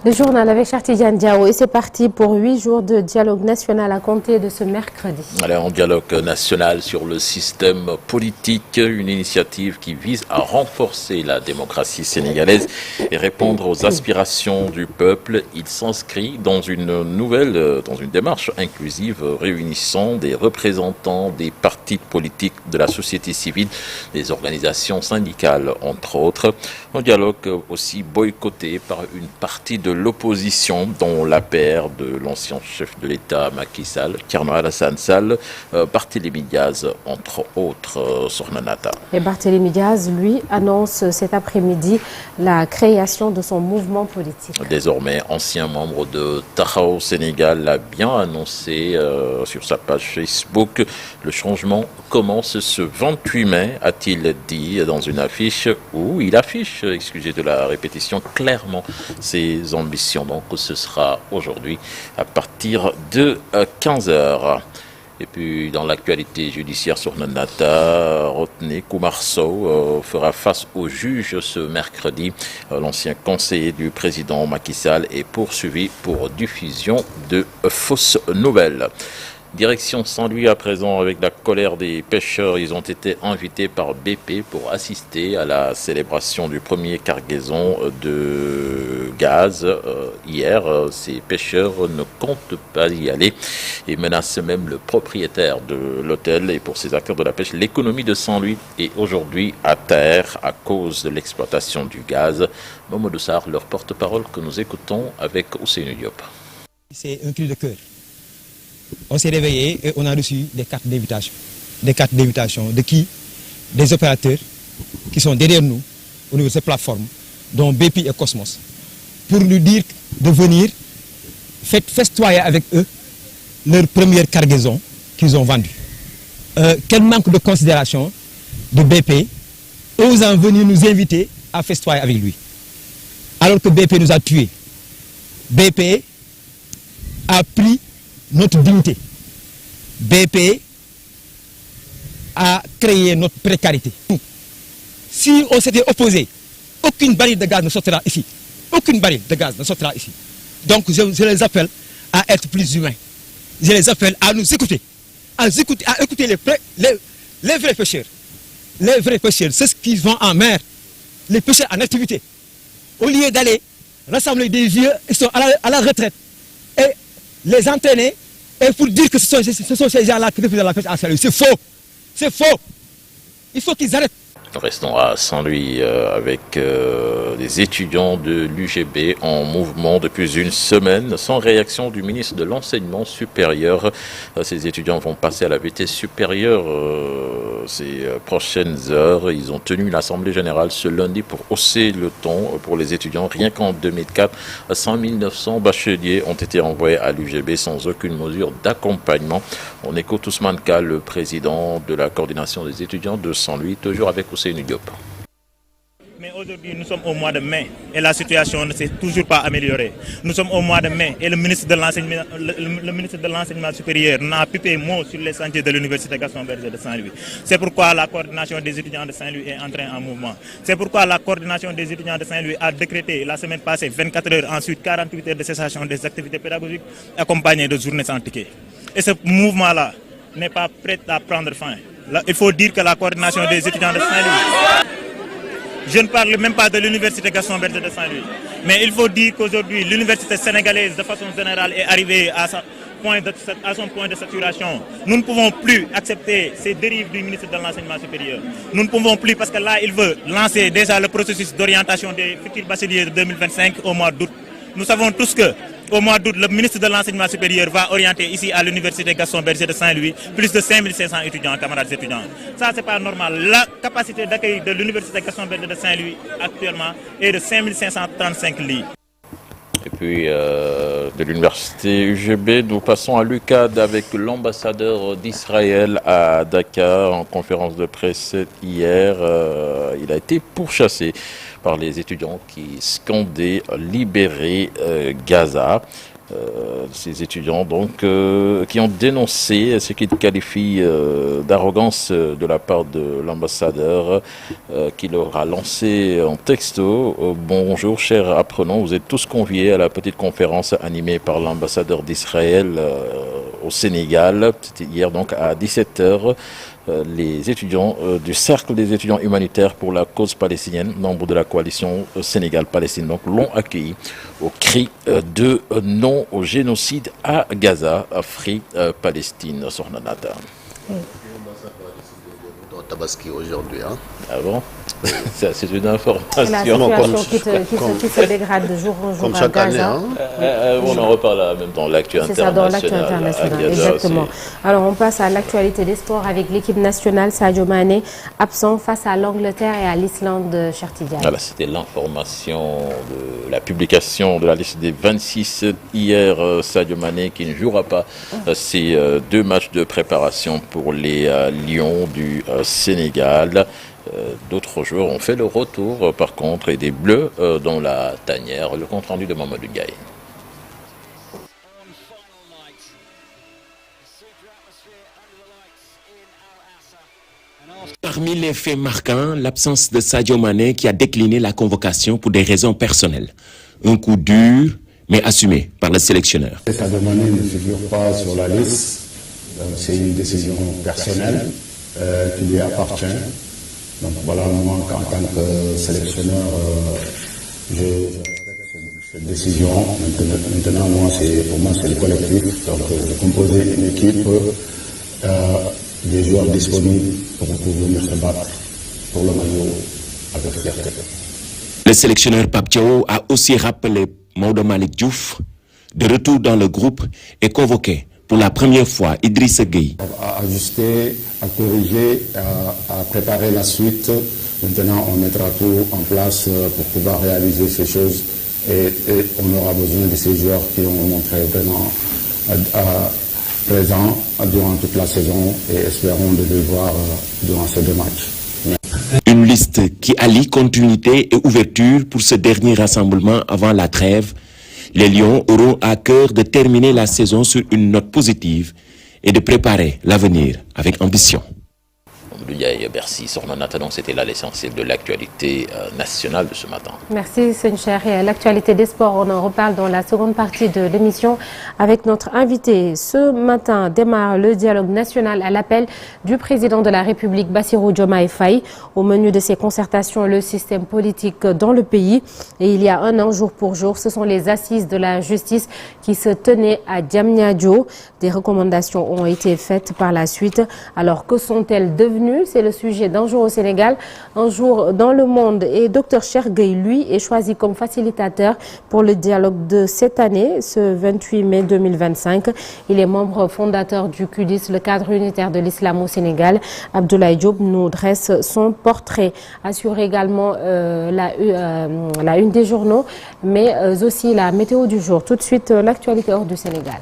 Le journal avec Chartidiane Diao et c'est parti pour 8 jours de dialogue national à compter de ce mercredi. Allez, en dialogue national sur le système politique, une initiative qui vise à renforcer la démocratie sénégalaise et répondre aux aspirations du peuple. Il s'inscrit dans une démarche inclusive réunissant des représentants des partis politiques, de la société civile, des organisations syndicales, entre autres. Un dialogue aussi boycotté par une partie de l'opposition, dont l'APR de l'ancien chef de l'État Macky Sall, Thierno Alassane Sall, Barthélémy Diaz, entre autres, Sornanata. Et Barthélémy Diaz, lui, annonce cet après-midi la création de son mouvement politique. Désormais, ancien membre de Taxawu Sénégal l'a bien annoncé sur sa page Facebook. Le changement commence ce 28 mai, a-t-il dit dans une affiche où il affiche, excusez de la répétition, clairement ses ambitions. Donc ce sera aujourd'hui à partir de 15h. Et puis dans l'actualité judiciaire sur Sornanata, Rotné Koumarso fera face au juge ce mercredi. L'ancien conseiller du président Macky Sall est poursuivi pour diffusion de fausses nouvelles. Direction Saint-Louis à présent avec la colère des pêcheurs. Ils ont été invités par BP pour assister à la célébration du premier cargaison de gaz hier. Ces pêcheurs ne comptent pas y aller et menacent même le propriétaire de l'hôtel. Et pour ces acteurs de la pêche, l'économie de Saint-Louis est aujourd'hui à terre à cause de l'exploitation du gaz. Mamadou Sarr, leur porte-parole que nous écoutons avec Ousseynou Diop. C'est un cri de cœur. On s'est réveillé et on a reçu des cartes d'invitation. Des cartes d'invitation de qui? Des opérateurs qui sont derrière nous au niveau de cette plateforme, dont BP et Cosmos, pour nous dire de venir festoyer avec eux leur première cargaison qu'ils ont vendue. Quel manque de considération de BP osant venir nous inviter à festoyer avec lui. Alors que BP nous a tués. BP a pris notre dignité. BP a créé notre précarité. Si on s'était opposé, aucune baril de gaz ne sortira ici. Aucune baril de gaz ne sortira ici. Donc je les appelle à être plus humains. Je les appelle à nous écouter. À écouter les vrais pêcheurs. Les vrais pêcheurs, c'est ce qu'ils vont en mer. Les pêcheurs en activité. Au lieu d'aller rassembler des vieux, ils sont à la retraite. Et les entraîner et pour dire que ce sont ces gens-là qui refusent la pêche à Saint-Louis. C'est faux. C'est faux. Il faut qu'ils arrêtent. Restons à Saint-Louis avec des étudiants de l'UGB en mouvement depuis une semaine, sans réaction du ministre de l'Enseignement supérieur. Ces étudiants vont passer à la vitesse supérieure ces prochaines heures. Ils ont tenu une assemblée générale ce lundi pour hausser le ton pour les étudiants. Rien qu'en 2004, 5900 bacheliers ont été envoyés à l'UGB sans aucune mesure d'accompagnement. On écoute Ousmane Ka, le président de la coordination des étudiants de Saint-Louis, toujours avec Ousseynou Diop. Mais aujourd'hui, nous sommes au mois de mai et la situation ne s'est toujours pas améliorée. Nous sommes au mois de mai et le ministre de l'Enseignement supérieur n'a pipé mot sur les sentiers de l'université Gaston Berger de Saint-Louis. C'est pourquoi la coordination des étudiants de Saint-Louis est entrée en mouvement. C'est pourquoi la coordination des étudiants de Saint-Louis a décrété la semaine passée 24 heures, ensuite 48 heures de cessation des activités pédagogiques accompagnées de journées sans ticket. Et ce mouvement-là n'est pas prêt à prendre fin. Là, il faut dire que la coordination des étudiants de Saint-Louis, je ne parle même pas de l'université Gaston Berger de Saint-Louis, mais il faut dire qu'aujourd'hui l'université sénégalaise de façon générale est arrivée à son point de saturation. Nous ne pouvons plus accepter ces dérives du ministre de l'Enseignement supérieur. Nous ne pouvons plus parce que là il veut lancer déjà le processus d'orientation des futurs bacheliers de 2025 au mois d'août. Nous savons tous que au mois d'août, le ministre de l'Enseignement supérieur va orienter ici à l'université Gaston Berger de Saint-Louis plus de 5500 étudiants, camarades étudiants. Ça, c'est pas normal. La capacité d'accueil de l'université Gaston Berger de Saint-Louis actuellement est de 5535 lits. Et puis de l'université UGB, nous passons à l'UCAD avec l'ambassadeur d'Israël à Dakar en conférence de presse hier. Il a été pourchassé par les étudiants qui scandaient libérer Gaza. Ces étudiants donc qui ont dénoncé ce qu'ils qualifient d'arrogance de la part de l'ambassadeur qui leur a lancé un texto. Bonjour chers apprenants, vous êtes tous conviés à la petite conférence animée par l'ambassadeur d'Israël au Sénégal. C'était hier donc à 17h. Les étudiants du Cercle des étudiants humanitaires pour la cause palestinienne, membres de la coalition Sénégal-Palestine, donc l'ont accueilli au cri de non au génocide à Gaza, Free Palestine, Sornanata. Tabaski aujourd'hui. Hein. Ah bon? C'est une information. La situation qui se dégrade de jour en jour comme à chaque Gaza. année. Hein. On en reparle en même temps, l'actu internationale. C'est ça, dans l'actu internationale, exactement. Alors, on passe à l'actualité des sports avec l'équipe nationale, Sadio Mané, absent face à l'Angleterre et à l'Islande de Chertidiane. Voilà, c'était l'information de la publication de la liste des 26 hier, Sadio Mané qui ne jouera pas ces 2 matchs de préparation pour les Lions du Sénégal. D'autres joueurs ont fait le retour par contre et des Bleus dans la tanière. Le compte rendu de Mamadou Ndiaye. Parmi les faits marquants, l'absence de Sadio Mané qui a décliné la convocation pour des raisons personnelles. Un coup dur, mais assumé par le sélectionneur. Sadio Mané ne figure pas sur la liste. C'est une décision personnelle qui lui appartient. Donc voilà, moi, en tant que sélectionneur, je respecte cette décision. Maintenant, pour moi, c'est le collectif. Donc, de composer une équipe, des joueurs disponibles pour venir se battre pour le maillot avec fierté. Le sélectionneur Pape Thiaw a aussi rappelé Maodo Malick Diouf, de retour dans le groupe, et convoqué pour la première fois Idrissa Gueye. À ajuster, à corriger, à préparer la suite. Maintenant, on mettra tout en place pour pouvoir réaliser ces choses et on aura besoin de ces joueurs qui ont montré vraiment présents durant toute la saison et espérons de les voir durant ces 2 matchs. Une liste qui allie continuité et ouverture pour ce dernier rassemblement avant la trêve. Les Lions auront à cœur de terminer la saison sur une note positive et de préparer l'avenir avec ambition. Bercy, Sornanata, donc c'était là l'essentiel de l'actualité nationale de ce matin. Merci Sencher. Et l'actualité des sports, on en reparle dans la seconde partie de l'émission avec notre invité. Ce matin démarre le dialogue national à l'appel du président de la République, Bassirou Diomaye Faye. Au menu de ces concertations, le système politique dans le pays. Et il y a 1 an, jour pour jour, ce sont les assises de la justice qui se tenaient à Diamniadio. Des recommandations ont été faites par la suite. Alors que sont-elles devenues? C'est le sujet d'un jour au Sénégal, un jour dans le monde. Et Dr Cheikh Gueye, lui, est choisi comme facilitateur pour le dialogue de cette année, ce 28 mai 2025. Il est membre fondateur du CUDIS, le cadre unitaire de l'islam au Sénégal. Abdoulaye Diop nous dresse son portrait. Assure également la une des journaux, mais aussi la météo du jour. Tout de suite, l'actualité hors du Sénégal.